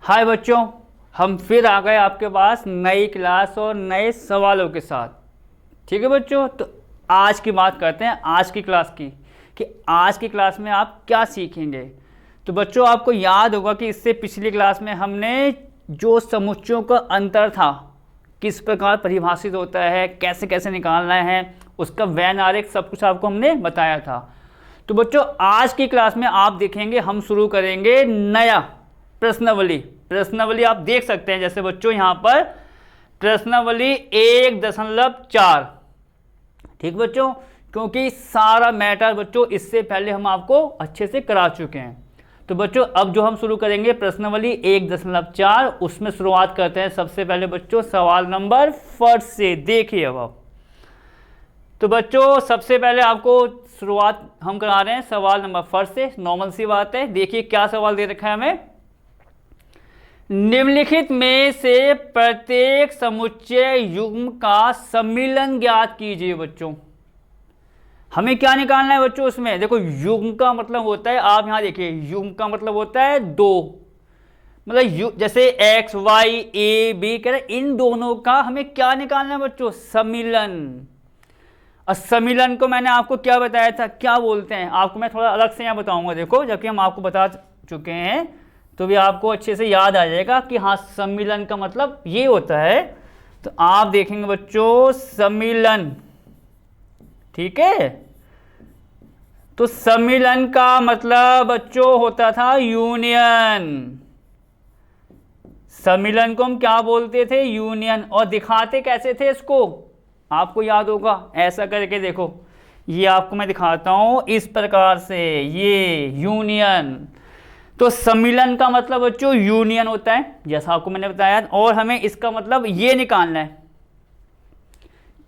हाय बच्चों, हम फिर आ गए आपके पास नई क्लास और नए सवालों के साथ। ठीक है बच्चों, तो आज की बात करते हैं आज की क्लास की कि आज की क्लास में आप क्या सीखेंगे। तो बच्चों आपको याद होगा कि इससे पिछली क्लास में हमने जो समुच्चयों का अंतर था, किस प्रकार परिभाषित होता है, कैसे कैसे निकालना है, उसका वैन आरेख सब कुछ आपको हमने बताया था। तो बच्चों आज की क्लास में आप देखेंगे हम शुरू करेंगे नया प्रश्नावली आप देख सकते हैं। जैसे बच्चों यहाँ पर प्रश्नावली 1.4। ठीक बच्चों, क्योंकि सारा मैटर बच्चों इससे पहले हम आपको अच्छे से करा चुके हैं। तो बच्चों अब जो हम शुरू करेंगे प्रश्नावली 1.4, उसमें शुरुआत करते हैं सबसे पहले बच्चों सवाल नंबर 1 से। देखिए अब तो बच्चों सबसे पहले आपको शुरुआत हम करा रहे हैं सवाल नंबर 1 से। नॉर्मल सी बात है। देखिए क्या सवाल दे रखा है हमें। निम्नलिखित में से प्रत्येक समुच्चय युग्म का सम्मिलन ज्ञात कीजिए। बच्चों हमें क्या निकालना है बच्चों उसमें। देखो युग्म का मतलब होता है, आप यहां देखिए युग्म का मतलब होता है दो, मतलब जैसे एक्स वाई ए बी कह रहे, इन दोनों का हमें क्या निकालना है बच्चों, सम्मिलन। और सम्मिलन को मैंने आपको क्या बताया था, क्या बोलते हैं आपको मैं थोड़ा अलग से यहाँ बताऊंगा। देखो जबकि हम आपको बता चुके हैं तो भी आपको अच्छे से याद आ जाएगा कि हाँ सम्मिलन का मतलब ये होता है। तो आप देखेंगे बच्चों सम्मिलन, ठीक है। तो सम्मिलन का मतलब बच्चों होता था यूनियन। सम्मिलन को हम क्या बोलते थे, यूनियन। और दिखाते कैसे थे इसको, आपको याद होगा ऐसा करके। देखो ये आपको मैं दिखाता हूं इस प्रकार से, ये यूनियन। तो सम्मिलन का मतलब बच्चों यूनियन होता है जैसा आपको मैंने बताया। और हमें इसका मतलब ये निकालना है,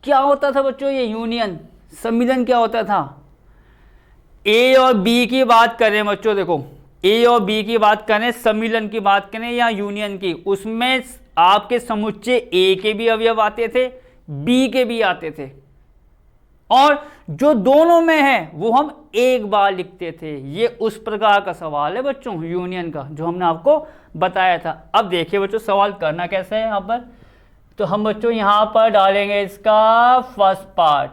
क्या होता था बच्चों ये यूनियन। सम्मिलन क्या होता था, ए और बी की बात करें बच्चों, देखो ए और बी की बात करें, सम्मिलन की बात करें या यूनियन की, उसमें आपके समुच्चय ए के भी अवयव आते थे, बी के भी आते थे, और जो दोनों में है वो हम एक बार लिखते थे। ये उस प्रकार का सवाल है बच्चों यूनियन का, जो हमने आपको बताया था। अब देखिए बच्चों सवाल करना कैसे है यहाँ पर। तो हम बच्चों यहाँ पर डालेंगे इसका फर्स्ट पार्ट,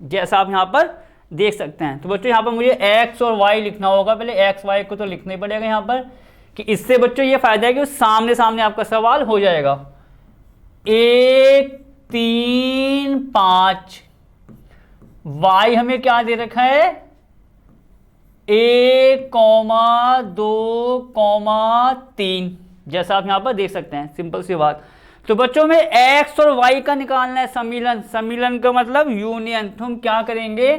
जैसा आप यहाँ पर देख सकते हैं। तो बच्चों यहाँ पर मुझे x और y लिखना होगा। पहले x y को तो लिखना ही पड़ेगा यहाँ पर, कि इससे बच्चों ये फायदा है कि सामने सामने आपका सवाल हो जाएगा। 1 3 5, y हमें क्या दे रखा है 1, 2, 3, जैसा आप यहां पर देख सकते हैं। सिंपल सी बात। तो बच्चों में x और y का निकालना है सम्मिलन। सम्मिलन का मतलब यूनियन। तो हम क्या करेंगे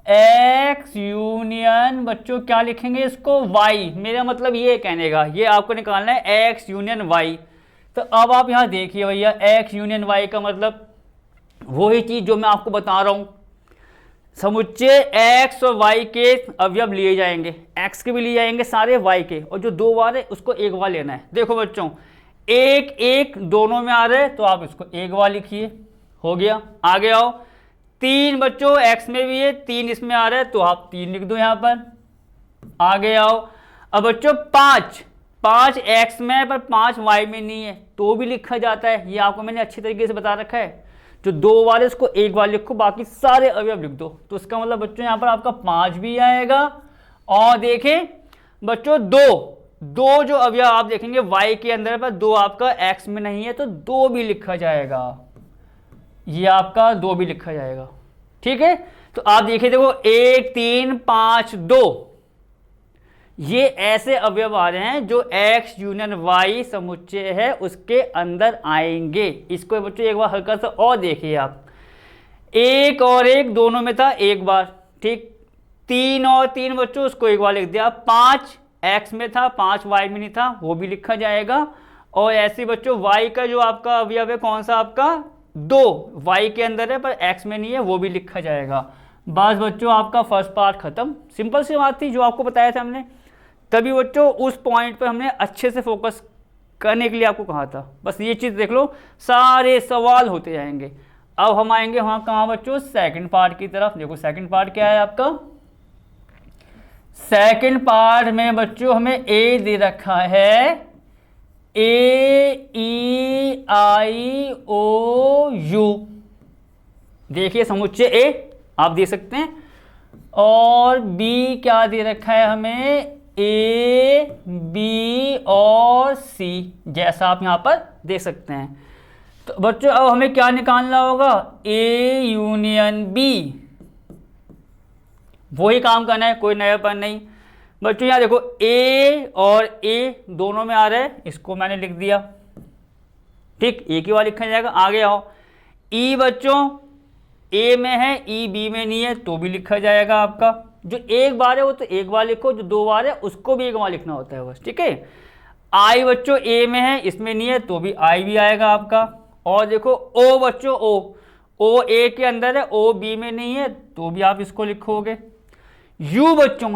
x यूनियन, बच्चों क्या लिखेंगे इसको y। मेरा मतलब ये कहने का, ये आपको निकालना है x यूनियन y। तो अब आप यहां देखिए भैया x यूनियन y का मतलब वही चीज जो मैं आपको बता रहा हूं। समुच्चय x और y के अवयव लिए जाएंगे, x के भी लिए जाएंगे सारे, y के, और जो दो बार है उसको एक बार लेना है। देखो बच्चों 1 1 दोनों में आ रहे हैं तो आप इसको एक बार लिखिए, हो गया। आगे आओ 3 बच्चों x में भी है, 3 इसमें आ रहा है तो आप 3 लिख दो यहाँ पर। आगे आओ। अब बच्चों 5 x में है पर 5 y में नहीं है तो भी लिखा जाता है। ये आपको मैंने अच्छी तरीके से बता रखा है। जो दो बार है उसको एक बार लिखो, बाकी सारे अवयव लिख दो। तो इसका मतलब बच्चों यहाँ पर आपका 5 भी आएगा। और देखें बच्चों दो जो अवयव आप देखेंगे y के अंदर पर, 2 आपका x में नहीं है तो 2 भी लिखा जाएगा। ये आपका 2 भी लिखा जाएगा, ठीक है। तो आप देखिए देखो 1 3 5 2, ये ऐसे अवयव आ रहे हैं जो x यूनियन y समुच्चय है उसके अंदर आएंगे। इसको बच्चों एक बार हल्का सा और देखिए आप, 1 और 1 दोनों में था एक बार, ठीक। 3 और 3 बच्चों उसको एक बार लिख दिया। 5 x में था, 5 y में नहीं था, वो भी लिखा जाएगा। और ऐसे बच्चों y का जो आपका अवयव है कौन सा आपका 2, y के अंदर है पर x में नहीं है, वो भी लिखा जाएगा। बस बच्चों आपका फर्स्ट पार्ट खत्म। सिंपल सी बात थी जो आपको बताया था हमने, तभी बच्चों उस पॉइंट पर हमने अच्छे से फोकस करने के लिए आपको कहा था। बस ये चीज़ देख लो, सारे सवाल होते जाएंगे। अब हम आएंगे वहाँ कहाँ बच्चों, सेकंड पार्ट की तरफ। देखो सेकंड पार्ट क्या है आपका, सेकंड पार्ट में बच्चों हमें ए दे रखा है AEIOU, देखिए समुच्चय ए आप दे सकते हैं, और बी क्या दे रखा है हमें, A B और C, जैसा आप यहाँ पर देख सकते हैं। तो बच्चों अब हमें क्या निकालना होगा, A यूनियन B, वही काम करना है, कोई नयापन नहीं। बच्चों यहाँ देखो A और A दोनों में आ रहा है, इसको मैंने लिख दिया, ठीक, एक ही बार लिखा जाएगा। आगे आओ, E बच्चों A में है, E B में नहीं है, तो भी लिखा जाएगा आपका। जो एक बार है वो तो एक बार लिखो, जो दो बार है उसको भी एक बार लिखना होता है बस, ठीक है। I बच्चों A में है, इसमें नहीं है, तो भी I भी आएगा आपका। और देखो O बच्चों O A के अंदर है, O B में नहीं है, तो भी आप इसको लिखोगे। U बच्चों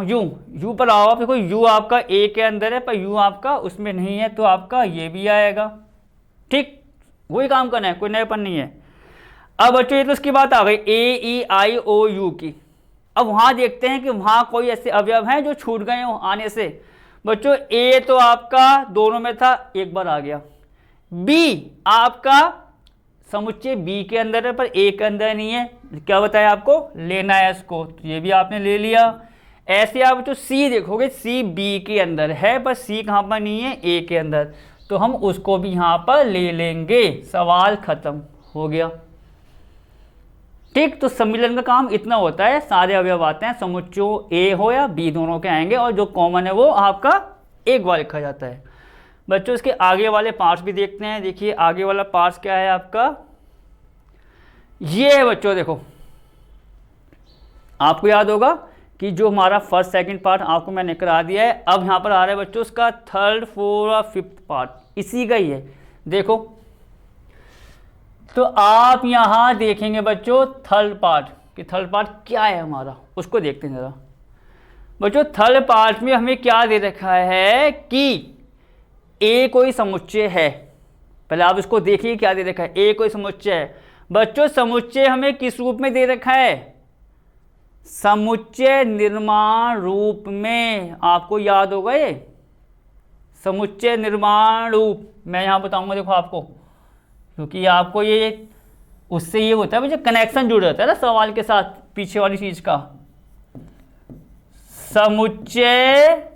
U पर आओ आप, देखो U आपका A के अंदर है, पर U आपका उसमें नहीं है, तो आपका ये भी आएगा, ठीक, वही काम करना है, कोई नयापन नहीं है। अब बच्चों ये तो इसकी बात आ गई AEIOU की। अब वहाँ देखते हैं कि वहाँ कोई ऐसे अवयव हैं जो छूट गए हो आने से। बच्चों A तो आपका दोनों में था, एक बार आ गया। B आपका समुच्चय B के अंदर है, पर A के अंदर नहीं है, क्या बताया आपको, लेना है इसको, तो ये भी आपने ले लिया। ऐसे आप बच्चों C देखोगे, C B के अंदर है, पर C कहाँ पर नहीं है, A के अंदर, तो हम उसको भी यहाँ पर ले लेंगे, सवाल खत्म हो गया, ठीक। तो सम्मिलन का काम इतना होता है, सारे अवयव आते हैं, समुच्चय A हो या B दोनों के आएंगे, और जो कॉमन है वो आपका एक बार लिखा जाता है। बच्चों इसके आगे वाले पार्ट्स भी देखते हैं। देखिए आगे वाला पार्ट्स क्या है आपका, ये है बच्चों, देखो आपको याद होगा कि जो हमारा फर्स्ट सेकंड पार्ट आपको मैंने करा दिया है, अब यहाँ पर आ रहा है बच्चों उसका थर्ड फोर्थ और फिफ्थ पार्ट, इसी का ही है। देखो तो आप यहाँ देखेंगे बच्चों थर्ड पार्ट, कि थर्ड पार्ट क्या है हमारा, उसको देखते हैं जरा। बच्चों थर्ड पार्ट में हमें क्या दे रखा है कि A कोई समुच्चय है, पहले आप इसको देखिए क्या दे रखा है, A कोई समुच्चय है। बच्चों समुच्चय हमें किस रूप में दे रखा है, समुच्चय निर्माण रूप में, आपको याद होगा ये समुच्चय निर्माण रूप, मैं यहाँ बताऊंगा देखो आपको, क्योंकि आपको ये उससे ये होता है, मुझे कनेक्शन जुड़ जाता है ना सवाल के साथ पीछे वाली चीज का। समुच्चय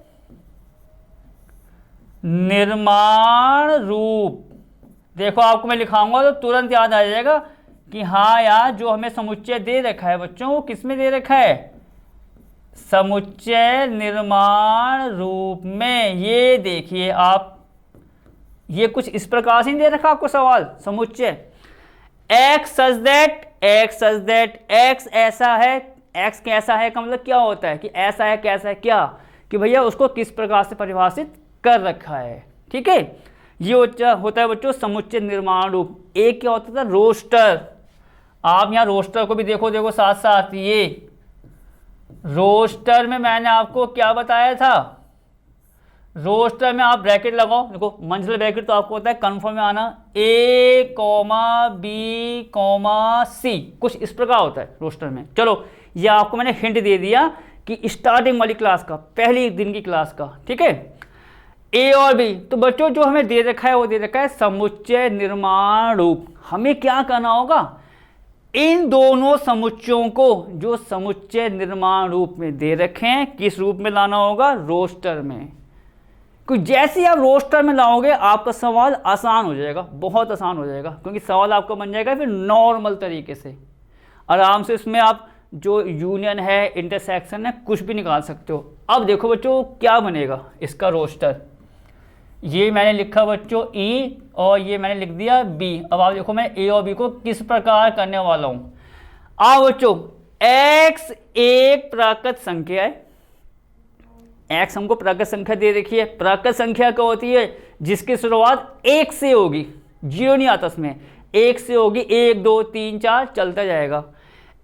निर्माण रूप, देखो आपको मैं लिखाऊंगा तो तुरंत याद आ जाएगा कि हाँ यार जो हमें समुच्चय दे रखा है बच्चों, वो किसमें दे रखा है, समुच्चय निर्माण रूप में। ये देखिए आप, ये कुछ इस प्रकार से नहीं दे रखा आपको सवाल, समुच्चय x such that, x such that, x ऐसा है, x कैसा है का मतलब क्या होता है कि ऐसा है कैसा है, क्या कि भैया उसको किस प्रकार से परिभाषित कर रखा है, ठीक है। ये होता है बच्चों समुच्चय निर्माण रूप। एक क्या होता था, रोस्टर, आप यहाँ रोस्टर को भी देखो साथ साथ, ये रोस्टर में मैंने आपको क्या बताया था, रोस्टर में आप ब्रैकेट लगाओ, देखो मंजिल ब्रैकेट तो आपको होता है कन्फर्म में आना, A, B, C, कुछ इस प्रकार होता है रोस्टर में। चलो ये आपको मैंने हिंट दे दिया कि स्टार्टिंग वाली क्लास का, पहली दिन की क्लास का, ठीक है। A और B, तो बच्चों जो हमें दे रखा है वो दे रखा है समुच्चय निर्माण रूप। हमें क्या करना होगा, इन दोनों समुच्चयों को जो समुच्चय निर्माण रूप में दे रखे हैं, किस रूप में लाना होगा, रोस्टर में। क्योंकि जैसे ही आप रोस्टर में लाओगे आपका सवाल आसान हो जाएगा, बहुत आसान हो जाएगा, क्योंकि सवाल आपका बन जाएगा फिर नॉर्मल तरीके से, आराम से इसमें आप जो यूनियन है, इंटरसेक्शन है, कुछ भी निकाल सकते हो। अब देखो बच्चों क्या बनेगा इसका रोस्टर, ये मैंने लिखा बच्चों E और ये मैंने लिख दिया B। अब आप देखो मैं A और B को किस प्रकार करने वाला हूँ। आओ बच्चों, x एक प्राकृत संख्या है, x हमको प्राकृत संख्या दे रखी है। प्राकृत संख्या क्या होती है, जिसकी शुरुआत 1 से होगी, 0 नहीं आता इसमें, 1 से होगी, 1 2 3 4 चलता जाएगा।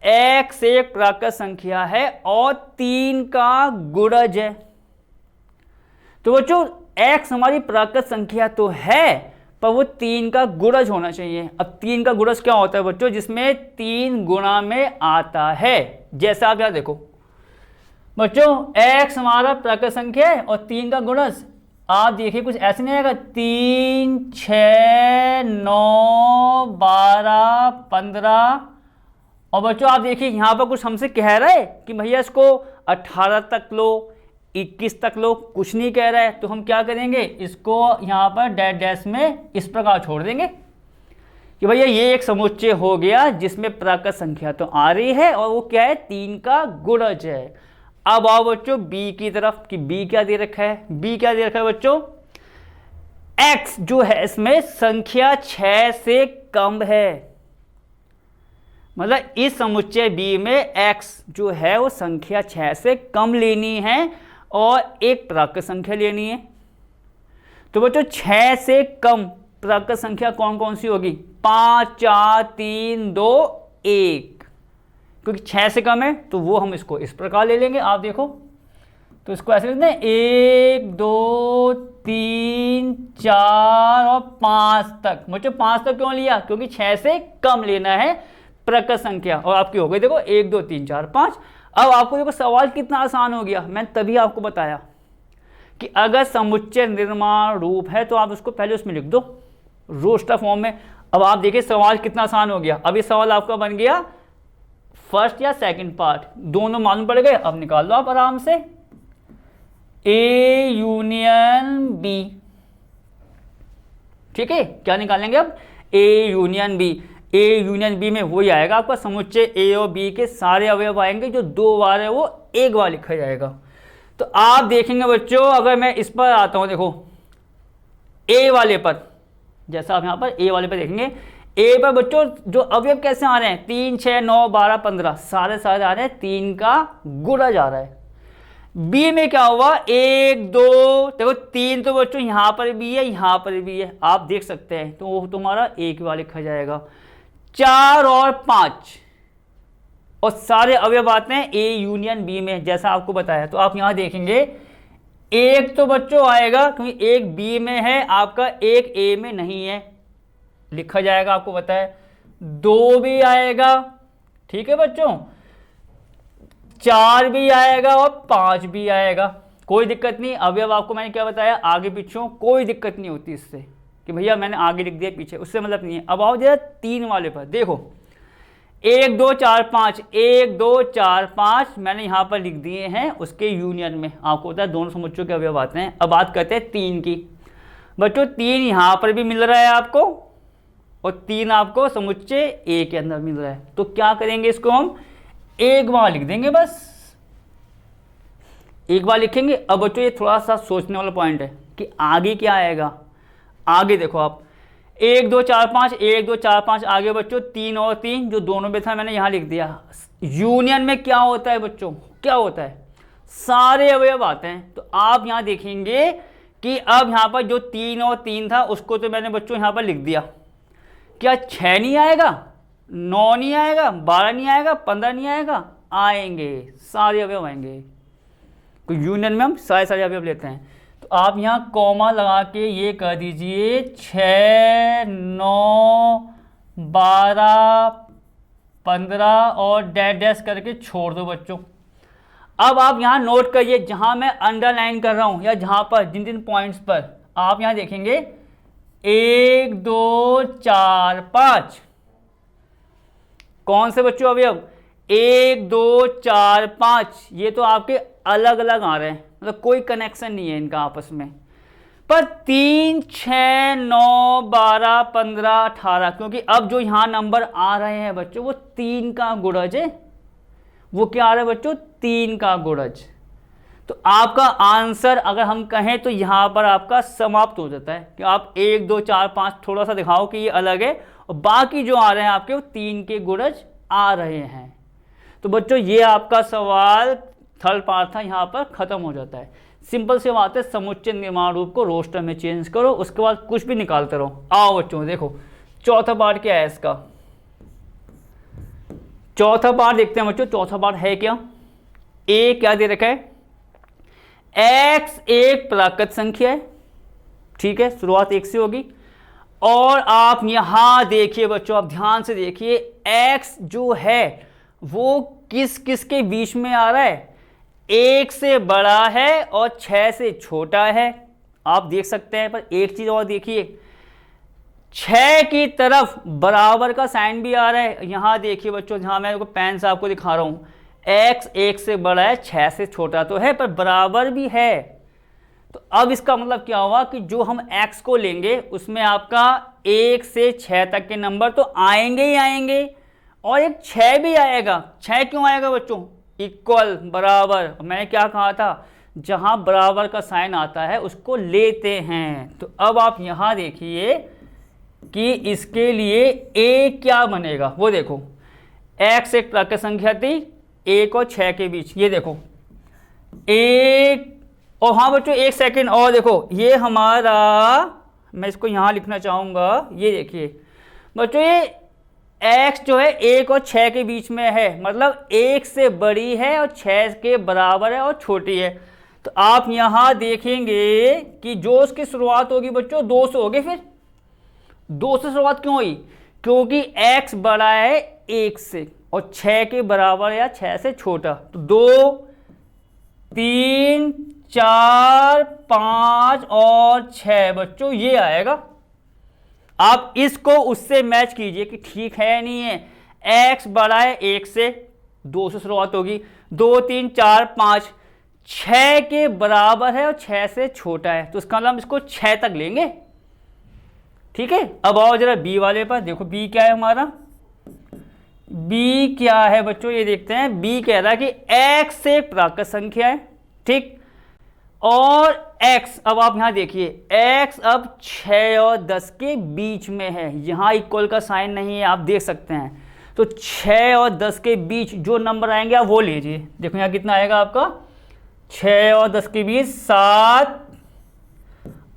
x एक प्राकृत संख्या है और 3 का गुणज है। तो बच्चों x हमारी प्राकृत संख्या तो है, पर वो 3 का गुणज होना चाहिए। अब 3 का गुणज क्या होता है बच्चों, जिसमें 3 गुणा में आता है। जैसा आप यहाँ देखो बच्चों, x हमारा प्राकृत संख्या है और 3 का गुणज, आप देखिए कुछ ऐसे नहीं आएगा 3 6 9 12 15। और बच्चों आप देखिए यहाँ पर कुछ हमसे कह रहा है कि भैया इसको 18 तक लो, 21 तक लो, कुछ नहीं कह रहा है। तो हम क्या करेंगे, इसको यहाँ पर डैश डैश में इस प्रकार छोड़ देंगे कि भैया ये एक समुच्चय हो गया जिसमें प्राकृत संख्या तो आ रही है और वो क्या है, 3 का गुणज है। अब आओ बच्चों बी की तरफ कि बी क्या दे रखा है। बी क्या दे रखा है बच्चों, x जो है इसमें संख्या 6 से कम है। मतलब इस समुच्चय बी में x जो है वो संख्या 6 से कम लेनी है और एक प्राकृत संख्या लेनी है। तो बच्चों 6 से कम प्राकृत संख्या कौन कौन सी होगी, 5 4 3 2 1, क्योंकि 6 से कम है तो वो हम इसको इस प्रकार ले लेंगे। आप देखो तो इसको ऐसे लिखते हैं 1 2 3 4 और 5 तक। मुझे 5 तक क्यों लिया, क्योंकि 6 से कम लेना है प्राकृत संख्या। और आपकी हो गई देखो 1 2 3 4 5। अब आपको देखो सवाल कितना आसान हो गया, मैं तभी आपको बताया कि अगर समुच्चय निर्माण रूप है तो आप उसको पहले उसमें लिख दो रोस्टर फॉर्म में। अब आप देखिए सवाल कितना आसान हो गया। अब ये सवाल आपका बन गया फर्स्ट या सेकंड पार्ट, दोनों मालूम पड़ गए। अब निकाल लो आप आराम से, ए यूनियन बी। ठीक है, क्या निकालेंगे अब, A union B. A union B में वही आएगा आपका समुच्चय ए और बी के सारे अवयव आएंगे, जो 2 बार है वो एक बार लिखा जाएगा। तो आप देखेंगे बच्चों, अगर मैं इस पर आता हूं, देखो ए वाले पर, जैसा आप यहां पर ए वाले पर देखेंगे, ए पर बच्चों जो अवयव कैसे आ रहे हैं, 3 6 9 12 15 सारे सारे आ रहे हैं, 3 का गुणज आ रहा है। बी में क्या हुआ, 1 2, देखो 3 तो बच्चों यहां पर भी है यहां पर भी है, आप देख सकते हैं, तो वो तुम्हारा एक बार लिखा जाएगा। 4 और 5 और सारे अवयव आते हैं ए यूनियन बी में, जैसा आपको बताया। तो आप यहां देखेंगे एक तो बच्चों आएगा क्योंकि एक बी में है आपका, एक ए में नहीं है, लिखा जाएगा, आपको बताया। 2 भी आएगा, ठीक है बच्चों, 4 भी आएगा और 5 भी आएगा, कोई दिक्कत नहीं। अवयव आपको मैंने क्या बताया, आगे पीछे कोई दिक्कत नहीं होती इससे कि भैया मैंने आगे लिख दिया पीछे, उससे मतलब नहीं है। अब आओ जरा 3 वाले पर, देखो 1 2 4 5, 1 2 4 5 मैंने यहाँ पर लिख दिए हैं उसके यूनियन में। आपको पता है दोनों समुच्चयों के अवयव आते हैं। अब बात करते हैं 3 की। बच्चों 3 यहाँ पर भी मिल रहा है आपको और 3 आपको समुच्चय ए के अंदर मिल रहा है। तो क्या करेंगे, इसको हम एक बार लिख देंगे, बस एक बार लिखेंगे। अब बच्चों ये थोड़ा सा सोचने वाला पॉइंट है कि आगे क्या आएगा। आगे देखो आप 1 2 4 5, 1 2 4 5, आगे बच्चों 3 और 3 जो दोनों में था मैंने यहाँ लिख दिया। यूनियन में क्या होता है बच्चों, क्या होता है, सारे अवयव आते हैं। तो आप यहाँ देखेंगे कि अब यहाँ पर जो 3 और 3 था उसको तो मैंने बच्चों यहाँ पर लिख दिया। क्या 6 नहीं आएगा, 9 नहीं आएगा, 12 नहीं आएगा, 15 नहीं आएगा, आएंगे, सारे अवयव आएंगे। तो यूनियन में हम सारे सारे अवयव लेते हैं। तो आप यहाँ कॉमा लगा के ये कर दीजिए 6 9 12 15 और डैश डैश करके छोड़ दो बच्चों। अब आप यहाँ नोट करिए, जहाँ मैं अंडरलाइन कर रहा हूँ या जहाँ पर जिन जिन पॉइंट्स पर आप यहाँ देखेंगे 1 2 4 5, कौन से बच्चों अवयव, 1 2 4 5, ये तो आपके अलग अलग आ रहे हैं, मतलब कोई कनेक्शन नहीं है इनका आपस में। पर 3 6 9 12 15 18, क्योंकि अब जो यहाँ नंबर आ रहे हैं बच्चों वो 3 का गुणज है। वो क्या आ रहा है बच्चों, 3 का गुणज। तो आपका आंसर अगर हम कहें तो यहाँ पर आपका समाप्त हो जाता है कि आप 1 2 4 5 थोड़ा सा दिखाओ कि ये अलग है और बाकी जो आ रहे हैं आपके वो 3 के गुणज आ रहे हैं। तो बच्चों ये आपका सवाल थर्ड पार्ट था, यहाँ पर खत्म हो जाता है। सिंपल सी बात है, समुच्चय निर्माण रूप को रोस्टर में चेंज करो, उसके बाद कुछ भी निकालते रहो। आओ बच्चों देखो चौथा पार्ट क्या है इसका। चौथा पार्ट देखते हैं बच्चों, चौथा पार्ट है क्या। ए क्या दे रखा है, x एक प्राकृत संख्या है, ठीक है, शुरुआत 1 से होगी। और आप यहां देखिए बच्चों, आप ध्यान से देखिए, x जो है वो किस किस के बीच में आ रहा है, 1 से बड़ा है और 6 से छोटा है। आप देख सकते हैं, पर एक चीज़ और देखिए, 6 की तरफ बराबर का साइन भी आ रहा है। यहाँ देखिए बच्चों, जहाँ मैं आपको पेन से आपको दिखा रहा हूँ, x 1 से बड़ा है, 6 से छोटा तो है पर बराबर भी है। तो अब इसका मतलब क्या हुआ कि जो हम x को लेंगे उसमें आपका 1 से 6 तक के नंबर तो आएंगे ही आएंगे, और एक 6 भी आएगा। 6 क्यों आएगा बच्चों? इक्वल, बराबर। मैंने क्या कहा था, जहां बराबर का साइन आता है उसको लेते हैं। तो अब आप यहां देखिए कि इसके लिए a क्या बनेगा, वो देखो। x एक प्राकृत संख्या थी 1 और 6 के बीच, ये देखो 1। और हाँ बच्चों, एक सेकंड और देखो, ये हमारा, मैं इसको यहाँ लिखना चाहूँगा, ये देखिए बच्चों, ये x जो है 1 और 6 के बीच में है, मतलब 1 से बड़ी है और 6 के बराबर है और छोटी है। तो आप यहाँ देखेंगे कि जो उसकी शुरुआत होगी बच्चों 2 से होगी। फिर 2 से शुरुआत क्यों हुई? क्योंकि x बड़ा है 1 से और 6 के बराबर या 6 से छोटा। तो 2, 3, 4, 5 और 6 बच्चों ये आएगा। आप इसको उससे मैच कीजिए कि ठीक है या नहीं है। x बड़ा है 1 से, 2 से शुरुआत होगी, 2, 3, 4, 5, 6 के बराबर है और 6 से छोटा है, तो इसका मतलब हम इसको 6 तक लेंगे। ठीक है, अब आओ जरा b वाले पर। देखो b क्या है हमारा, b क्या है बच्चों, ये देखते हैं। b कह रहा है कि x एक प्राकृत संख्या है, ठीक, और x, अब आप यहां देखिए, x अब 6 और 10 के बीच में है। यहां इक्वल का साइन नहीं है, आप देख सकते हैं। तो 6 और 10 के बीच जो नंबर आएंगे आप वो लीजिए। देखो यहां कितना आएगा आपका, 6 और 10 के बीच 7,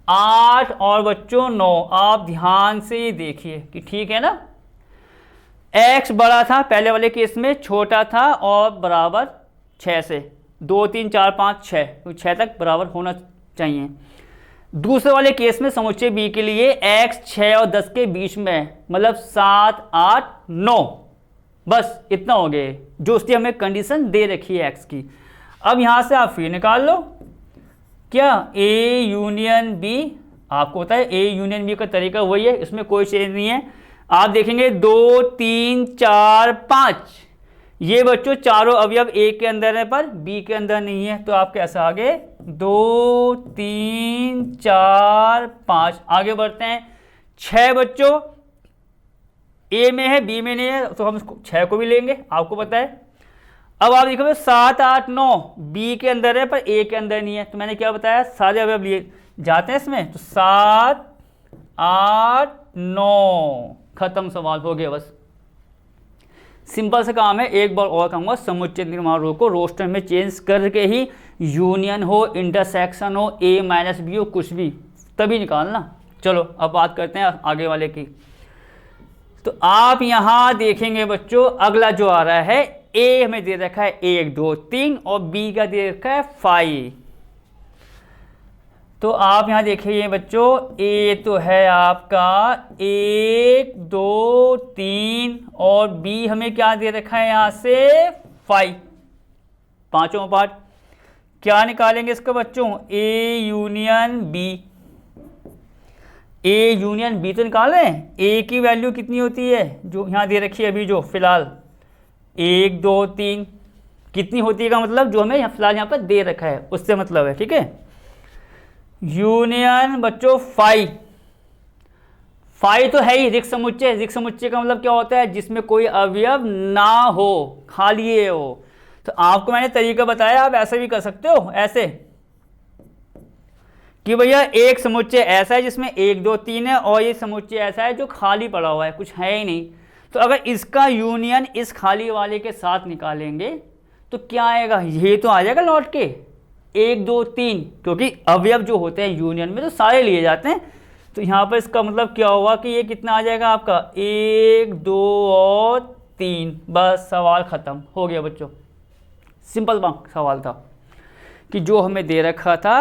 8 और बच्चों 9। आप ध्यान से ये देखिए कि ठीक है ना, x बड़ा था पहले वाले केस में, छोटा था और बराबर 6 से, 2, 3, 4, 5, 6, तो 6 तक बराबर होना चाहिए। दूसरे वाले केस में समुच्चय b के लिए x 6 और 10 के बीच में है, मतलब 7, 8, 9, बस इतना हो गया जो उसकी हमें कंडीशन दे रखी है x की। अब यहां से आप फिर निकाल लो, क्या a यूनियन b, आपको पता है a यूनियन b का तरीका वही है, इसमें कोई चेंज नहीं है। आप देखेंगे 2, 3, 4, 5, ये बच्चों चारों अवयव a के अंदर है पर b के अंदर नहीं है, तो आप कैसे आगे 2, 3, 4, 5 आगे बढ़ते हैं। 6 बच्चों a में है b में नहीं है, तो हम इसको 6 को भी लेंगे, आपको पता है। अब आप देखो 7, 8, 9 b के अंदर है पर a के अंदर नहीं है, तो मैंने क्या बताया, सारे अवयव लिए जाते हैं इसमें। तो 7, 8, 9 खत्म, सवाल हो गया। बस सिंपल सा काम है। एक बार और कहूँगा, समुच्चय निर्माण रो को रोस्टर में चेंज करके ही यूनियन हो, इंटरसेक्शन हो, a माइनस b हो, कुछ भी तभी निकालना। चलो अब बात करते हैं आगे वाले की। तो आप यहाँ देखेंगे बच्चों, अगला जो आ रहा है, a हमें दे रखा है 1, 2, 3 और b का दे रखा है 5। तो आप यहाँ देखिए बच्चों, a तो है आपका 1, 2, 3 और b हमें क्या दे रखा है यहाँ से 5, पांचों पार्ट। क्या निकालेंगे इसको बच्चों, a union b, a union b तो निकाल रहे हैं। a की वैल्यू कितनी होती है जो यहाँ दे रखी है अभी, जो फिलहाल 1, 2, 3 कितनी होती है का मतलब जो हमें फिलहाल यहाँ पर दे रखा है उससे मतलब है, ठीक है। यूनियन बच्चों 5 तो है ही रिक्त समुच्चय। रिक्त समुच्चय का मतलब क्या होता है, जिसमें कोई अवयव ना हो, खाली ये हो। तो आपको मैंने तरीका बताया, आप ऐसे भी कर सकते हो, ऐसे कि भैया एक समुच्चय ऐसा है जिसमें 1, 2, 3 है, और ये समुच्चय ऐसा है जो खाली पड़ा हुआ है, कुछ है ही नहीं। तो अगर इसका यूनियन इस खाली वाले के साथ निकालेंगे तो क्या आएगा, ये तो आ जाएगा लौट के 1, 2, 3, क्योंकि अवयव जो होते हैं यूनियन में तो सारे लिए जाते हैं। तो यहाँ पर इसका मतलब क्या हुआ कि ये कितना आ जाएगा आपका 1, 2 और 3, बस सवाल ख़त्म हो गया बच्चों। सिंपल सवाल था कि जो हमें दे रखा था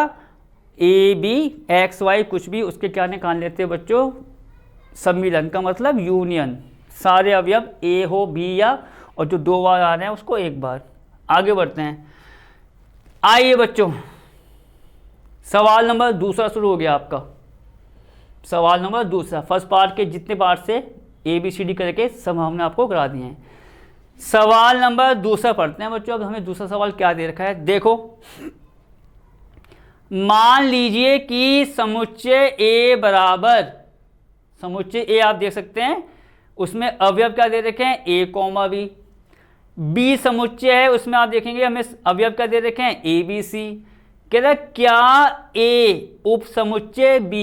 ए बी एक्स वाई कुछ भी, उसके क्या निकाल लेते हैं बच्चों, सम्मिलन का मतलब यूनियन, सारे अवयव ए हो बी या, और जो 2 बार आ रहे हैं उसको 1 बार। आगे बढ़ते हैं, आइए बच्चों सवाल नंबर दूसरा शुरू हो गया आपका। सवाल नंबर दूसरा, फर्स्ट पार्ट के जितने पार्ट से ABCD करके सब हमने आपको करा दिए हैं। सवाल नंबर दूसरा पढ़ते हैं बच्चों। अब हमें दूसरा सवाल क्या दे रखा है, देखो। मान लीजिए कि समुच्चय A बराबर, समुच्चय A आप देख सकते हैं, उसमें अवयव क्या दे रखे हैं, A, B। B समुच्चय है, उसमें आप देखेंगे हमें अवयव क्या दे रखे हैं, ABC। कह रहा क्या A उप समुच्चय B।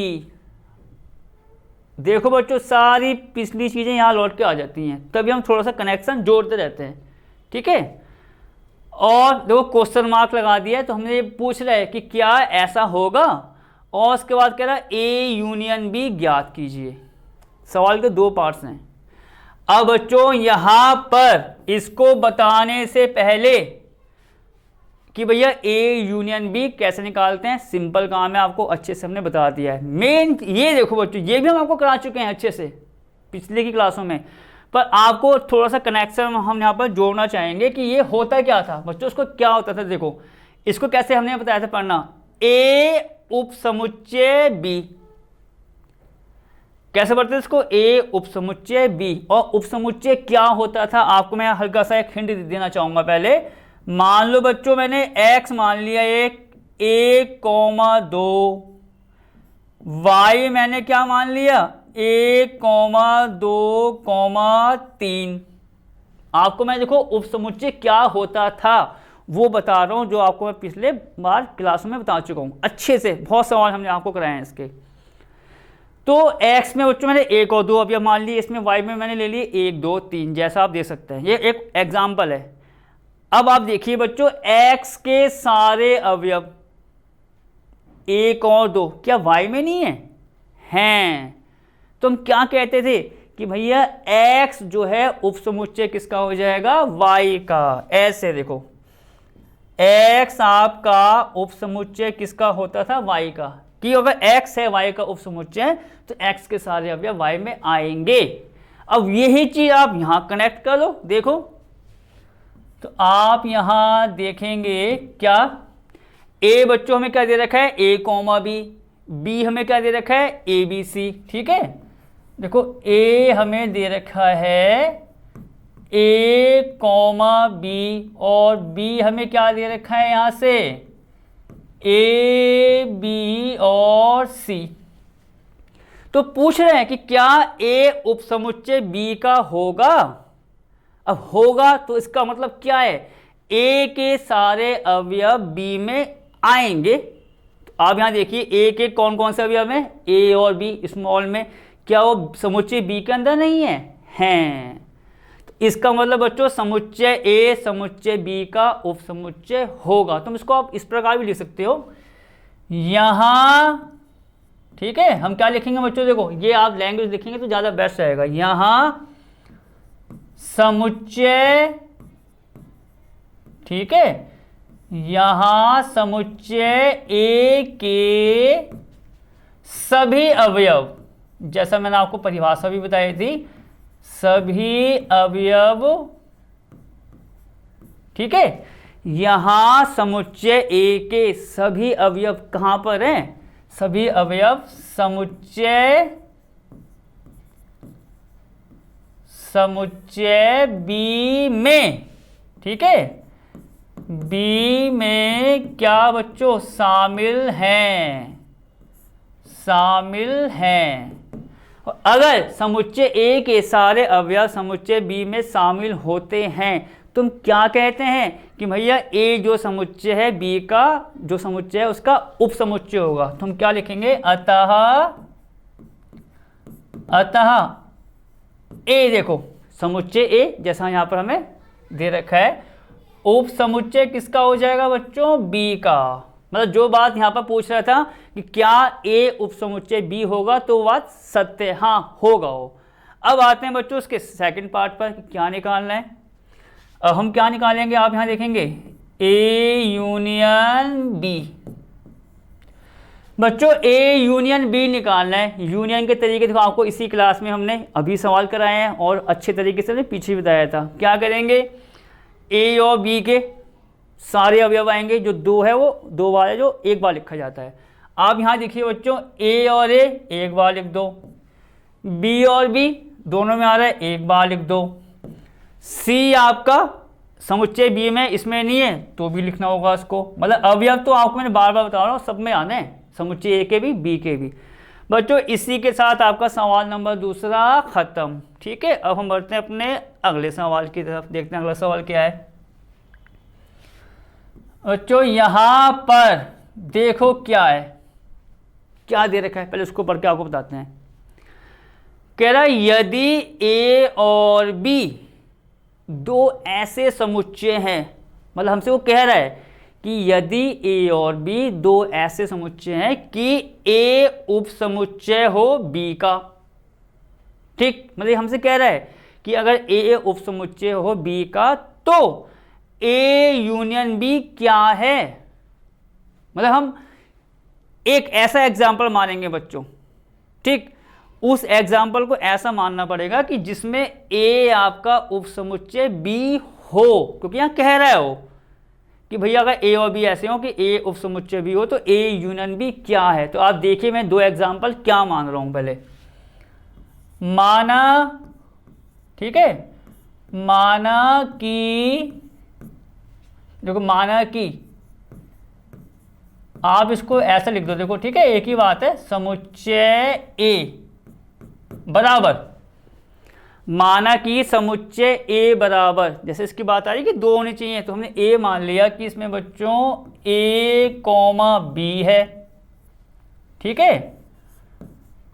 देखो बच्चों, सारी पिछली चीजें यहाँ लौट के आ जाती हैं, तभी हम थोड़ा सा कनेक्शन जोड़ते रहते हैं, ठीक है। और देखो क्वेश्चन मार्क लगा दिया है, तो हमने ये पूछ रहा है कि क्या ऐसा होगा, और उसके बाद कह रहा है A यूनियन B ज्ञात कीजिए। सवाल के दो पार्ट्स हैं। अब बच्चों यहाँ पर इसको बताने से पहले कि भैया A यूनियन B कैसे निकालते हैं, सिंपल काम है, आपको अच्छे से हमने बता दिया है। मेन ये देखो बच्चों, ये भी हम आपको करा चुके हैं अच्छे से पिछले की क्लासों में, पर आपको थोड़ा सा कनेक्शन हम यहाँ पर जोड़ना चाहेंगे कि ये होता क्या था बच्चों। उसको क्या होता था, देखो इसको कैसे हमने बताया था पढ़ना, A उप समुच्चय B। कैसे पढ़ते थे इसको, A उप समुच्चय B। और उप समुच्चय क्या होता था, आपको मैं हल्का सा एक हिंट देना चाहूंगा पहले। मान लो बच्चों मैंने x मान लिया एक, 1,2, y मैंने क्या मान लिया, 1,2,3। आपको मैं देखो उप समुच्चय क्या होता था वो बता रहा हूं, जो आपको मैं पिछले बार क्लास में बता चुका हूं अच्छे से। बहुत सवाल हमने आपको कराए हैं इसके। तो x में बच्चों मैंने 1 और 2 अवयव मान लिए, इसमें y में मैंने ले लिए 1, 2, 3, जैसा आप देख सकते हैं। ये एक एग्जाम्पल है। अब आप देखिए बच्चों, x के सारे अवयव 1 और 2 क्या y में नहीं है, हैं। तो हम क्या कहते थे कि भैया x जो है उप समुच्चय किसका हो जाएगा, y का। ऐसे देखो, x आपका उप समुच्चय किसका होता था, y का। कि अगर x है y का उप समुच्चय तो x के सारे अवयव y में आएंगे। अब यही चीज आप यहां कनेक्ट कर लो, देखो तो आप यहां देखेंगे क्या, A बच्चों हमें क्या दे रखा है, A, B। B हमें क्या दे रखा है, ABC, ठीक है। देखो A हमें दे रखा है A, B, और B हमें क्या दे रखा है यहां से, A, B और C। तो पूछ रहे हैं कि क्या A उप समुच्चय B का होगा। अब होगा तो इसका मतलब क्या है, A के सारे अवयव B में आएंगे। तो आप यहां देखिए A के कौन कौन से अवयव हैं, A और B स्मॉल में, क्या वो समुच्चय B के अंदर नहीं है, हैं। तो इसका मतलब बच्चों समुच्चय A समुच्चय B का उप समुच्चय होगा। तुम इसको आप इस प्रकार भी लिख सकते हो यहां, ठीक है। हम क्या लिखेंगे बच्चों, देखो ये आप लैंग्वेज लिखेंगे तो ज्यादा बेस्ट रहेगा। यहां समुच्चय, ठीक है, यहां समुच्चय A के सभी अवयव, जैसा मैंने आपको परिभाषा भी बताई थी, सभी अवयव, ठीक है। यहां समुच्चय A के सभी अवयव कहां पर हैं, सभी अवयव समुच्चय B में, ठीक है, B में क्या बच्चों शामिल हैं, शामिल हैं। अगर समुच्चय A के सारे अवयव समुच्चय B में शामिल होते हैं, तुम क्या कहते हैं कि भैया A जो समुच्चय है B का जो समुच्चय है उसका उप समुच्चय होगा। तुम क्या लिखेंगे, अतः A, देखो समुच्चय A जैसा यहां पर हमें दे रखा है, उप समुच्चय किसका हो जाएगा बच्चों, B का। मतलब जो बात यहां पर पूछ रहा था कि क्या A उप समुच्चय B होगा, तो बात सत्य, हाँ होगा वो। अब आते हैं बच्चों उसके सेकंड पार्ट पर, क्या निकालना है। अब हम क्या निकालेंगे, आप यहां देखेंगे A यूनियन B। बच्चों A यूनियन B निकालना है। यूनियन के तरीके देखो आपको इसी क्लास में हमने अभी सवाल कराए हैं और अच्छे तरीके से हमने पीछे बताया था। क्या करेंगे, A और B के सारे अवयव आएंगे, जो 2 है वो 2 बार है, जो 1 बार लिखा जाता है। आप यहाँ देखिए बच्चों, ए और ए एक बार लिख दो, बी और बी दोनों में आ रहा है एक बार लिख दो, सी आपका समुच्चय बी में इसमें नहीं है तो भी लिखना होगा इसको। मतलब अवयव तो आपको मैंने बार बार बता रहा हूँ सब में आना है, समुच्चय ए के भी बी के भी। बच्चों इसी के साथ आपका सवाल नंबर दूसरा खत्म। ठीक है, अब हम बढ़ते हैं अपने अगले सवाल की तरफ, देखते हैं अगला सवाल क्या है। बच्चों यहाँ पर देखो क्या है, क्या दे रखा है, पहले उसको पढ़ के आपको बताते हैं। कह रहा है यदि ए और बी दो ऐसे समुच्चय हैं, मतलब हमसे वो कह रहा है कि यदि ए और बी दो ऐसे समुच्चय हैं कि ए उप समुच्चय हो बी का। ठीक, मतलब हमसे कह रहा है कि अगर ए उप समुच्चय हो बी का तो ए यूनियन बी क्या है। मतलब हम एक ऐसा एग्जाम्पल मानेंगे बच्चों, ठीक, उस एग्जाम्पल को ऐसा मानना पड़ेगा कि जिसमें ए आपका उप समुच्चय बी हो, क्योंकि यहाँ कह रहा है वो कि भैया अगर ए और बी ऐसे हो कि ए उप समुच्चय बी हो तो ए यूनियन बी क्या है। तो आप देखिए मैं दो एग्जाम्पल क्या मान रहा हूं। पहले माना, ठीक है, माना कि, देखो माना कि आप इसको ऐसा लिख दो, देखो ठीक है, एक ही बात है, समुच्चय ए बराबर, माना कि समुच्चय ए बराबर, जैसे इसकी बात आ रही है कि दो होने चाहिए तो हमने ए मान लिया कि इसमें बच्चों ए कॉमा बी है। ठीक है,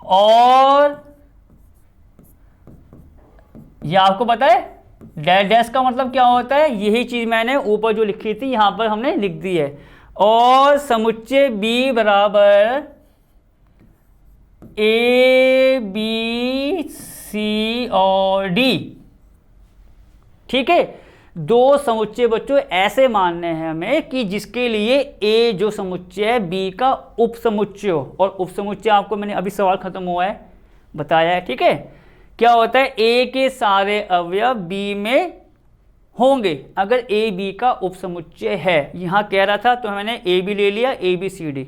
और यह आपको पता है डैश डैश का मतलब क्या होता है, यही चीज मैंने ऊपर जो लिखी थी यहां पर हमने लिख दी है। और समुच्चय बी बराबर ए बी सी और डी। ठीक है, दो समुच्चय बच्चों ऐसे मानने हैं हमें कि जिसके लिए ए जो समुच्चय है बी का उप समुच्चय हो। और उप समुच्चय आपको मैंने अभी सवाल खत्म हुआ है बताया है। ठीक है, क्या होता है, ए के सारे अवयव बी में होंगे अगर ए बी का उप समुच्चय है। यहां कह रहा था तो मैंने ए बी ले लिया, ए बी सी डी।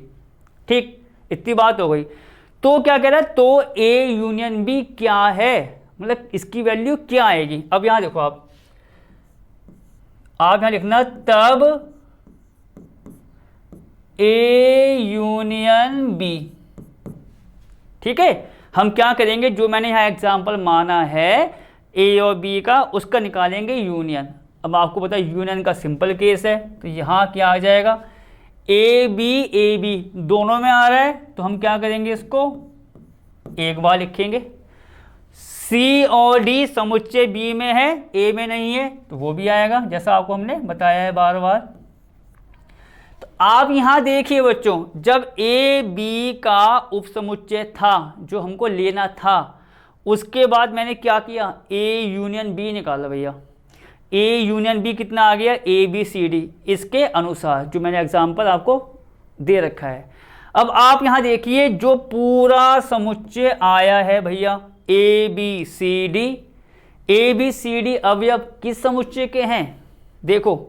ठीक, इतनी बात हो गई। तो क्या कह रहा है, तो ए यूनियन बी क्या है, मतलब इसकी वैल्यू क्या आएगी। अब यहां देखो, आप यहां लिखना तब ए यूनियन बी। ठीक है, हम क्या करेंगे, जो मैंने यहां एग्जांपल माना है ए और बी का, उसका निकालेंगे यूनियन। अब आपको पता है यूनियन का सिंपल केस है, तो यहां क्या आ जाएगा, ए बी दोनों में आ रहा है तो हम क्या करेंगे, इसको एक बार लिखेंगे। सी और डी समुच्चय बी में है, ए में नहीं है तो वो भी आएगा, जैसा आपको हमने बताया है बार बार। तो आप यहां देखिए बच्चों, जब ए बी का उप समुच्चय था जो हमको लेना था, उसके बाद मैंने क्या किया, ए यूनियन बी निकाला भैया। ए यूनियन बी कितना आ गया, ए बी सी डी, इसके अनुसार जो मैंने एग्जांपल आपको दे रखा है। अब आप यहां देखिए जो पूरा समुच्चय आया है भैया A B C D, A B C D अवयव किस समुच्चय के हैं, देखो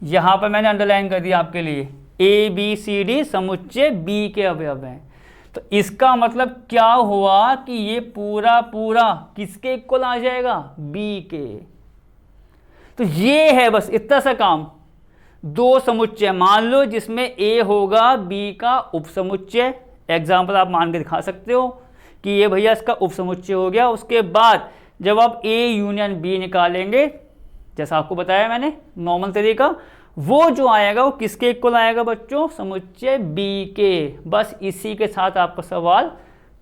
यहां पर मैंने अंडरलाइन कर दिया आपके लिए, ए बी सी डी समुच्चय बी के अवयव हैं। तो इसका मतलब क्या हुआ कि ये पूरा किसके इक्वल आ जाएगा, बी के। तो ये है बस इतना सा काम। दो समुच्चय मान लो जिसमें ए होगा बी का उप समुच्चय, एग्जाम्पल आप मान के दिखा सकते हो कि ये भैया इसका उप समुच्चय हो गया। उसके बाद जब आप ए यूनियन बी निकालेंगे, जैसा आपको बताया मैंने नॉर्मल तरीका, वो जो आएगा वो किसके इक्वल आएगा बच्चों, समुच्चय बी के। बस इसी के साथ आपका सवाल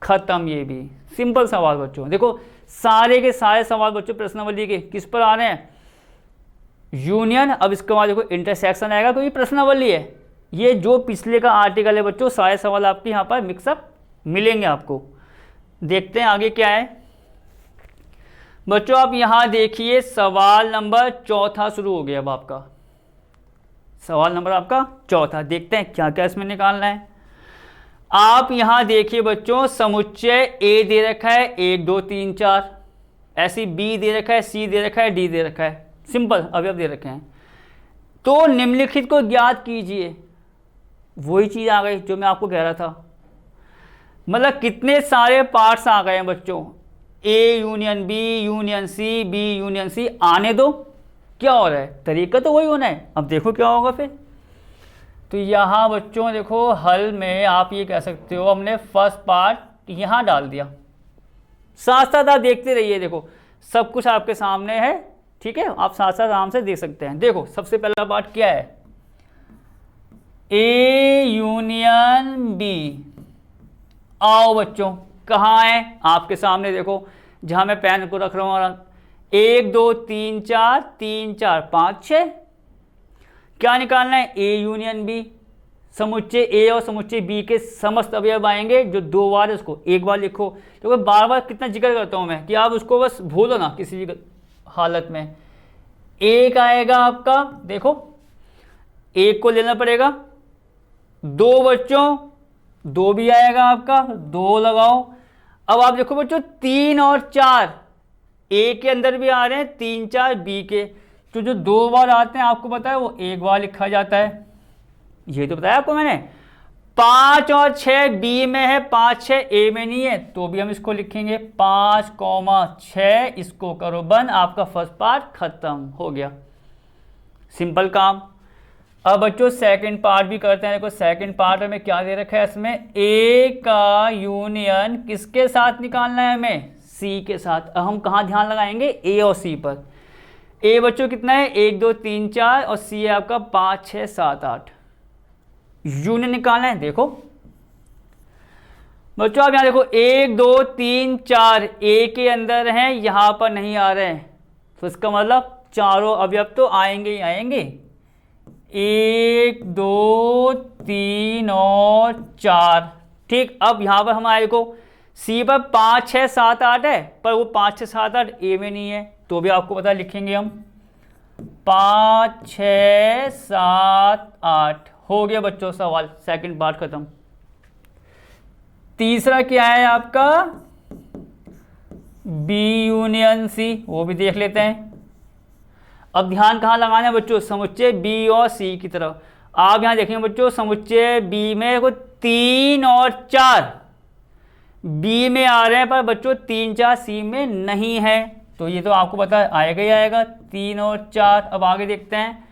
खत्म। ये भी सिंपल सवाल बच्चों। देखो सारे के सारे सवाल बच्चों प्रश्नावली के किस पर आ रहे हैं, यूनियन। अब इसके बाद देखो इंटरसेक्शन आएगा, तो ये प्रश्नावली है। ये जो पिछले का आर्टिकल है बच्चों, सारे सवाल आपके यहाँ पर मिक्सअप मिलेंगे आपको। देखते हैं आगे क्या है बच्चों। आप यहाँ देखिए सवाल नंबर चौथा शुरू हो गया। अब आपका सवाल नंबर आपका चौथा, देखते हैं क्या क्या इसमें निकालना है। आप यहाँ देखिए बच्चों, समुच्चय ए दे रखा है 1 2 3 4, ऐसी बी दे रखा है, सी दे रखा है, डी दे रखा है, सिंपल अवयव दे रखे हैं। तो निम्नलिखित को ज्ञात कीजिए वही चीज़ आ गई जो मैं आपको कह रहा था। मतलब कितने सारे पार्ट्स आ गए हैं बच्चों, A union B union C, B union C, आने दो, क्या हो रहा है, तरीका तो वही होना है। अब देखो क्या होगा फिर। तो यहाँ बच्चों देखो हल में आप ये कह सकते हो हमने फर्स्ट पार्ट यहाँ डाल दिया, साथ साथ आप देखते रहिए, देखो सब कुछ आपके सामने है, ठीक है, आप साथ साथ आराम से देख सकते हैं। देखो सबसे पहला पार्ट क्या है, ए यूनियन बी। आओ बच्चों कहाँ है, आपके सामने देखो, जहाँ मैं पेन को रख रहा हूँ, और 1 2 3 4 3 4 5 6, क्या निकालना है, ए यूनियन बी। समुच्चय ए और समुच्चय बी के समस्त अवयव आएंगे, जो 2 बार है उसको 1 बार लिखो। तो बार बार कितना जिक्र करता हूँ मैं कि आप उसको बस भूलो ना किसी भी हालत में। एक आएगा आपका, देखो एक को लेना पड़ेगा, 2 बच्चों 2 भी आएगा आपका, 2 लगाओ। अब आप देखो बच्चों 3 और 4 ए के अंदर भी आ रहे हैं, 3 4 बी के, तो जो 2 बार आते हैं आपको पता है वो 1 बार लिखा जाता है, ये तो बताया आपको मैंने। 5 और 6 बी में है, 5 6 ए में नहीं है, तो भी हम इसको लिखेंगे 5 6, इसको करो बंद, आपका फर्स्ट पार्ट खत्म हो गया, सिंपल काम। अब बच्चों सेकंड पार्ट भी करते हैं। देखो सेकंड पार्ट में क्या दे रखा है, इसमें ए का यूनियन किसके साथ निकालना है हमें, सी के साथ। अब हम कहाँ ध्यान लगाएंगे, ए और सी पर। ए बच्चों कितना है, 1 2 3 4, और सी है आपका 5 6 7 8, यूनियन निकालना है। देखो बच्चों आप यहाँ देखो 1 2 3 4 ए के अंदर हैं, यहाँ पर नहीं आ रहे हैं, तो इसका मतलब चारों अवयव तो आएंगे ही आएंगे, 1 2 3 और 4, ठीक। अब यहाँ पर हमारे को सी पर 5 6 7 8 है, पर वो 5 6 7 8 ए में नहीं है, तो भी आपको पता लिखेंगे हम 5 6 7 8। हो गया बच्चों सवाल, सेकंड पार्ट खत्म। तीसरा क्या है आपका, बी यूनियन सी, वो भी देख लेते हैं। अब ध्यान कहाँ लगाना है बच्चों, समुच्चय बी और सी की तरफ। आप यहाँ देखेंगे बच्चों समुच्चय बी में को 3 और 4 बी में आ रहे हैं, पर बच्चों 3 4 सी में नहीं है, तो ये तो आपको पता आएगा ही आएगा, 3 और 4। अब आगे देखते हैं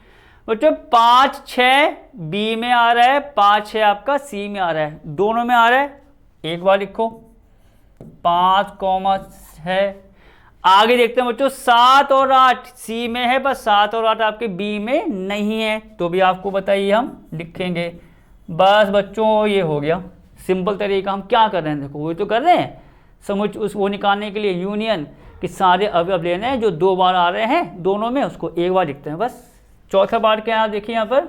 बच्चों 5 6 बी में आ रहा है, 5 6 आपका सी में आ रहा है, दोनों में आ रहा है, 1 बार लिखो 5 6। आगे देखते हैं बच्चों 7 और 8 सी में है, पर 7 और 8 आपके बी में नहीं है, तो भी आपको बताइए हम लिखेंगे। बस बच्चों ये हो गया सिंपल तरीका। हम क्या कर रहे हैं, देखो वही तो कर रहे हैं, समुच उस वो निकालने के लिए यूनियन कि सारे अवयव लेने हैं जो 2 बार आ रहे हैं दोनों में, उसको 1 बार लिखते हैं बस। चौथा पार्ट क्या है, आप देखिए यहाँ पर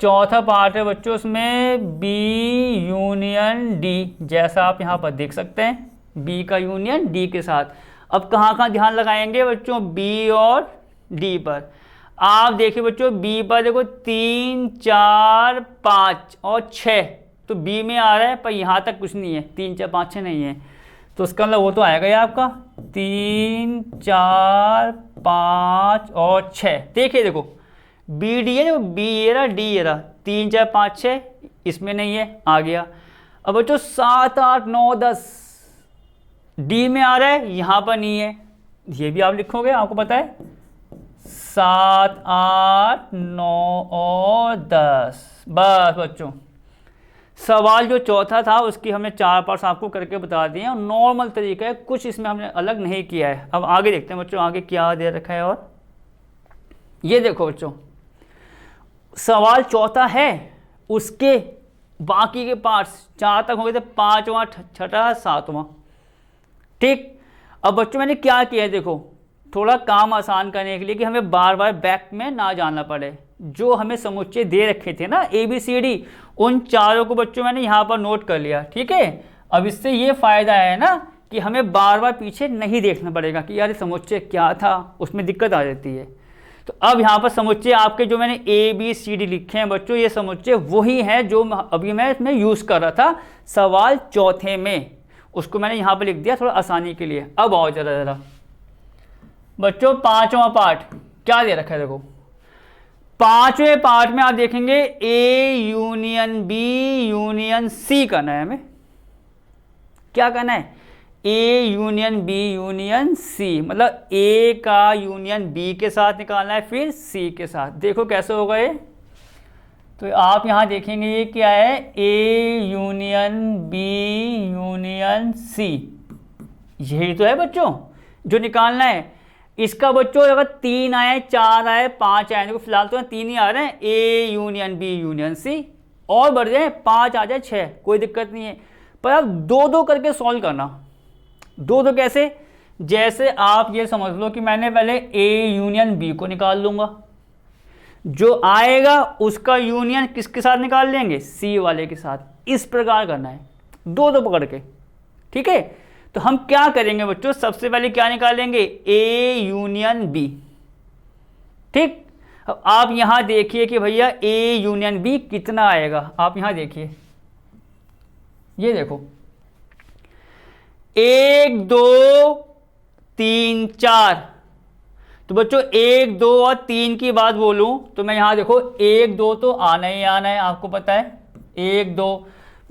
चौथा पार्ट है बच्चों, उसमें बी यूनियन डी, जैसा आप यहाँ पर देख सकते हैं, बी का यूनियन डी के साथ। अब कहाँ कहाँ ध्यान लगाएंगे बच्चों, बी और डी पर। आप देखिए बच्चों बी पर देखो 3 4 5 और 6, तो बी में आ रहा है, पर यहाँ तक कुछ नहीं है, 3 4 5 6 नहीं है, तो उसका मतलब वो तो आएगा ही आपका 3 4 5 और 6। देखिए देखो बी डी है, देखो बी ये रहा डी ये रहा, 3 4 5 6 इसमें नहीं है, आ गया। अब बच्चों 7 8 9 10 डी में आ रहा है, यहाँ पर नहीं है, ये भी आप लिखोगे, आपको पता है 7 8 9 और 10। बस बच्चों सवाल जो चौथा था उसकी हमने 4 पार्ट्स आपको करके बता दिए और नॉर्मल तरीका है, कुछ इसमें हमने अलग नहीं किया है। अब आगे देखते हैं बच्चों आगे क्या दे रखा है। और ये देखो बच्चों सवाल चौथा है, उसके बाकी के पार्ट्स 4 तक हो गए थे, 5वां 6वां 7वां, ठीक। अब बच्चों मैंने क्या किया है, देखो थोड़ा काम आसान करने के लिए कि हमें बार बार बैक में ना जाना पड़े, जो हमें समुच्चय दे रखे थे ना ABCD, उन चारों को बच्चों मैंने यहाँ पर नोट कर लिया, ठीक है। अब इससे ये फ़ायदा है ना कि हमें बार बार पीछे नहीं देखना पड़ेगा कि यार समुच्चय क्या था, उसमें दिक्कत आ जाती है। तो अब यहाँ पर समुच्चय आपके जो मैंने ABCD लिखे हैं बच्चों, ये समुच्चय वही है जो अभी मैं इसमें यूज़ कर रहा था सवाल चौथे में, उसको मैंने यहाँ पर लिख दिया थोड़ा आसानी के लिए। अब आओ जरा बच्चों 5वां पार्ट क्या दे रखा है, देखो पांचवें पार्ट में आप देखेंगे A union B union C करना है हमें। क्या करना है? A union B union C, मतलब ए का यूनियन बी के साथ निकालना है, फिर सी के साथ। देखो कैसे होगा ये। तो आप यहां देखेंगे ये क्या है, A union B union C, यही तो है बच्चों जो निकालना है। इसका बच्चों अगर 3 आए, 4 आए, 5 आए, देखो फिलहाल तो 3 ही आ रहे हैं, A union B union C, और बढ़ जाए 5 आ जाए 6, कोई दिक्कत नहीं है। पर आप 2-2 करके सॉल्व करना। 2-2 कैसे? जैसे आप ये समझ लो कि मैंने पहले ए यूनियन बी को निकाल लूंगा, जो आएगा उसका यूनियन किसके साथ निकाल लेंगे? सी वाले के साथ। इस प्रकार करना है 2-2 पकड़ के, ठीक है। तो हम क्या करेंगे बच्चों, सबसे पहले क्या निकालेंगे? ए यूनियन बी, ठीक। अब आप यहां देखिए कि भैया ए यूनियन बी कितना आएगा। आप यहां देखिए, ये देखो 1 2 3 4। तो बच्चों 1 2 और 3 की बात बोलूं तो मैं यहां देखो 1 2 तो आना ही आना है, आपको पता है 1 2।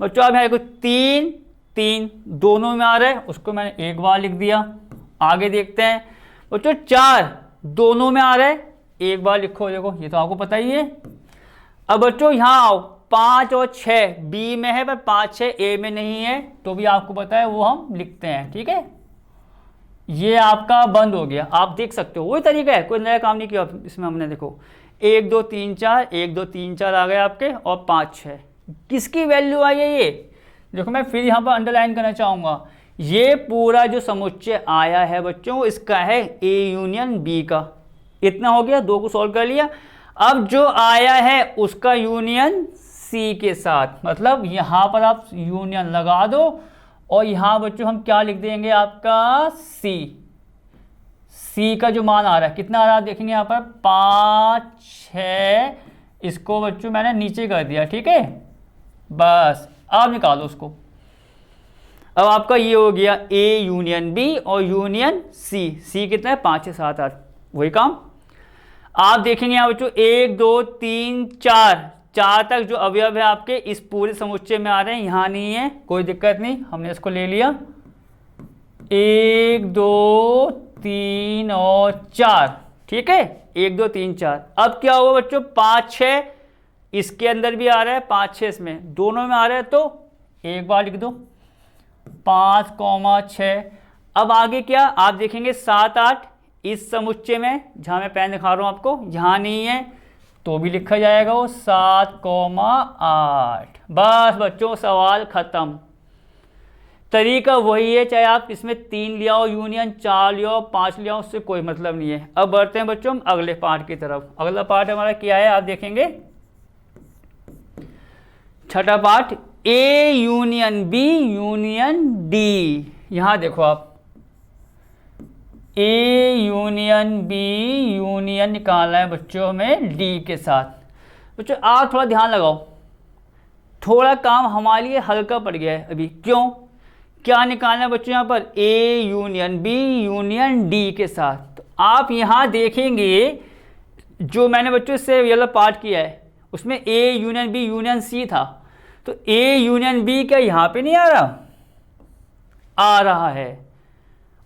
बच्चों आप यहां देखो 3 3 दोनों में आ रहा है, उसको मैंने एक बार लिख दिया। आगे देखते हैं बच्चों 4 दोनों में आ रहा है, एक बार लिखो, देखो ये तो आपको पता ही है। अब बच्चों यहां आओ, 5 और 6 बी में है पर 5 6 ए में नहीं है, तो भी आपको पता है वो हम लिखते हैं, ठीक है। ये आपका बंद हो गया, आप देख सकते हो वही तरीका है, कोई नया काम नहीं किया इसमें हमने। देखो 1 2 3 4, 1 2 3 4 आ गए आपके, और 5 6 किसकी वैल्यू आई है ये? देखो मैं फिर यहाँ पर अंडरलाइन करना चाहूँगा, ये पूरा जो समुच्चय आया है बच्चों इसका है ए यूनियन बी का। इतना हो गया, 2 को सॉल्व कर लिया। अब जो आया है उसका यूनियन सी के साथ, मतलब यहाँ पर आप यूनियन लगा दो, और यहाँ बच्चों हम क्या लिख देंगे? आपका सी। सी का जो मान आ रहा है कितना आ रहा है देखेंगे यहाँ पर 5 6, इसको बच्चों मैंने नीचे कर दिया, ठीक है। बस आप निकालो उसको। अब आपका ये हो गया ए यूनियन बी और यूनियन सी। सी कितना है? 5 6 7 8, वही काम। आप देखेंगे यहाँ बच्चों 1 2 3 4, 4 तक जो अवयव है आपके इस पूरे समुच्चय में आ रहे हैं, यहाँ नहीं है, कोई दिक्कत नहीं, हमने इसको ले लिया। 1 2 3 और 4, ठीक है, 1 2 3 4। अब क्या हुआ बच्चों? 5 6 इसके अंदर भी आ रहा है, 5 6 इसमें, दोनों में आ रहा है, तो एक बार लिख दो 5 6। अब आगे क्या आप देखेंगे 7 8 इस समुच्चय में, जहां मैं पेन दिखा रहा हूं आपको, यहाँ नहीं है तो भी लिखा जाएगा वो 7 8। बस बच्चों सवाल खत्म। तरीका वही है, चाहे आप इसमें 3 ले आओ यूनियन, 4 ले आओ, 5 ले आओ, उससे कोई मतलब नहीं है। अब बढ़ते हैं बच्चों हम अगले पार्ट की तरफ। अगला पार्ट हमारा क्या है आप देखेंगे, छठा part, A union B union D. यहां देखो आप ए यूनियन बी यूनियन निकालना है बच्चों हमें डी के साथ। बच्चों आप थोड़ा ध्यान लगाओ, थोड़ा काम हमारे लिए हल्का पड़ गया है अभी। क्यों? क्या निकालना है बच्चों यहाँ पर? A union B union D के साथ। तो आप यहाँ देखेंगे जो मैंने बच्चों इससे ये वाला पार्ट किया है उसमें A union B union C था, तो ए यूनियन बी क्या यहाँ पे नहीं आ रहा? आ रहा है।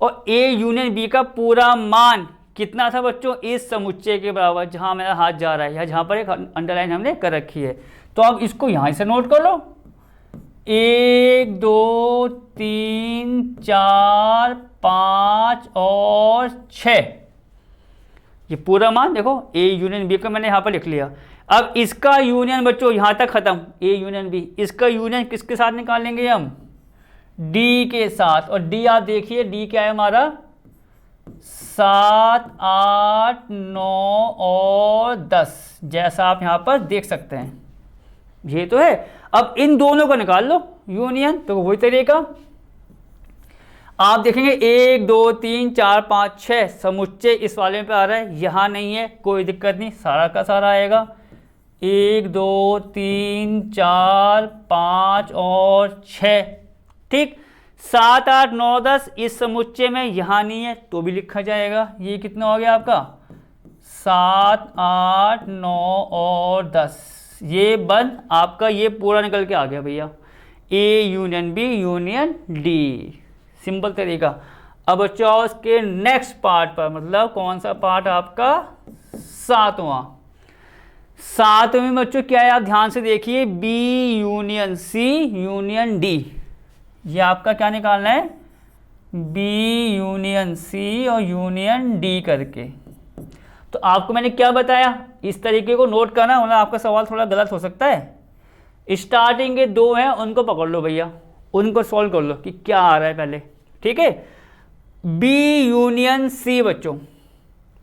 और ए यूनियन बी का पूरा मान कितना था बच्चों? इस समुच्चय के बराबर, जहां मेरा हाथ जा रहा है या जहां पर एक अंडरलाइन हमने कर रखी है। तो आप इसको यहां से नोट कर लो, 1 2 3 4 5 और 6, ये पूरा मान देखो ए यूनियन बी का मैंने यहाँ पर लिख लिया। अब इसका यूनियन बच्चों यहाँ तक खत्म, ए यूनियन बी। इसका यूनियन किसके साथ निकालेंगे हम? डी के साथ। और डी आप देखिए, डी क्या है हमारा? 7 8 9 और 10, जैसा आप यहाँ पर देख सकते हैं, ये तो है। अब इन दोनों को निकाल लो यूनियन, तो वही तरीका आप देखेंगे 1 2 3 4 5 6 समुच्चय इस वाले पे आ रहा है, यहाँ नहीं है, कोई दिक्कत नहीं, सारा का सारा आएगा। 1 2 3 4 5 और 6, ठीक। 7 8 9 10 इस समुच्चय में यहाँ नहीं है तो भी लिखा जाएगा। ये कितना हो गया आपका? 7, 8, 9 और 10, ये बंद आपका, ये पूरा निकल के आ गया भैया, A union B union D, simple तरीका। अब बच्चों उसके नेक्स्ट पार्ट पर, मतलब कौन सा पार्ट आपका, सातवें में बच्चों क्या है, आप ध्यान से देखिए, B union C union D, ये आपका क्या निकालना है, बी यूनियन सी और यूनियन डी करके। तो आपको मैंने क्या बताया, इस तरीके को नोट करना, मतलब आपका सवाल थोड़ा गलत हो सकता है। स्टार्टिंग के दो हैं उनको पकड़ लो भैया, उनको सॉल्व कर लो कि क्या आ रहा है पहले, ठीक है। बी यूनियन सी बच्चों,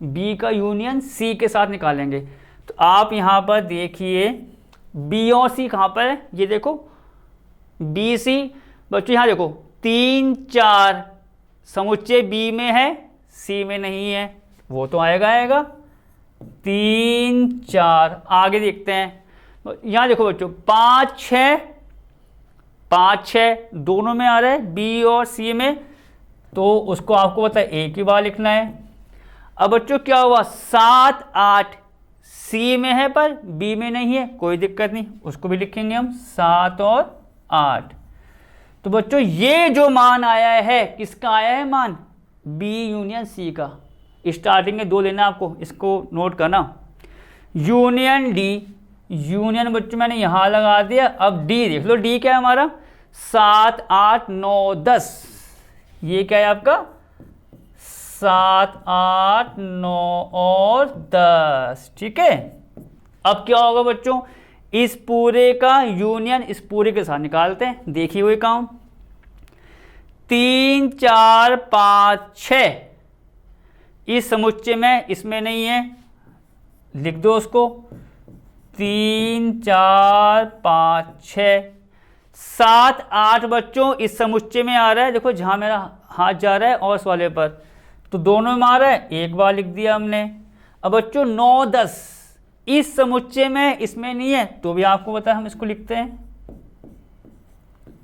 बी का यूनियन सी के साथ निकालेंगे। तो आप यहाँ पर देखिए बी और सी कहाँ पर है, ये देखो बी सी बच्चों, यहाँ देखो 3, 4 समुच्चय बी में है, सी में नहीं है, वो तो आएगा 3, 4। आगे देखते हैं, यहाँ देखो बच्चों 5, 6 दोनों में आ रहा है, बी और सी में, तो उसको आपको पता है एक ही बार लिखना है। अब बच्चों क्या हुआ, 7, 8 सी में है पर बी में नहीं है, कोई दिक्कत नहीं, उसको भी लिखेंगे हम 7 और 8। तो बच्चों ये जो मान आया है, किसका आया है मान, बी यूनियन सी का। स्टार्टिंग में दो लेना आपको, इसको नोट करना। यूनियन डी, यूनियन बच्चों मैंने यहाँ लगा दिया। अब डी देख लो, डी क्या है हमारा, 7, 8, 9, 10, ये क्या है आपका 7, 8, 9 और 10, ठीक है। अब क्या होगा बच्चों, इस पूरे का यूनियन इस पूरे के साथ निकालते हैं, देखिए हुए काम। 3, 4, 5, 6 इस समुच्चय में, इसमें नहीं है, लिख दो उसको। 3, 4, 5, 6, 7, 8 बच्चों इस समुच्चय में आ रहा है, देखो जहाँ मेरा हाथ जा रहा है और इस वाले पर, तो दोनों में आ रहा है, एक बार लिख दिया हमने। अब बच्चों 9, 10 इस समुच्चय में, इसमें नहीं है, तो भी आपको पता है हम इसको लिखते हैं।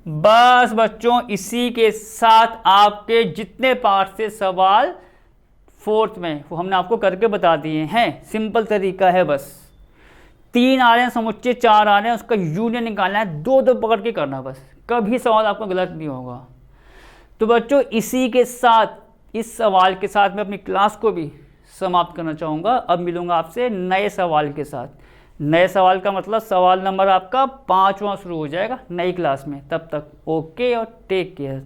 बस बच्चों इसी के साथ आपके जितने पार्ट से सवाल फोर्थ में वो हमने आपको करके बता दिए हैं, सिंपल तरीका है बस। 3 आ रहे हैं समुच्चय, 4 आ रहे हैं, उसका यूनियन निकालना है, 2 पकड़ के करना, बस कभी सवाल आपका गलत नहीं होगा। तो बच्चों इसी के साथ, इस सवाल के साथ मैं अपनी क्लास को भी समाप्त करना चाहूँगा। अब मिलूँगा आपसे नए सवाल के साथ। नए सवाल का मतलब सवाल नंबर आपका 5वां शुरू हो जाएगा नई क्लास में। तब तक ओके और टेक केयर।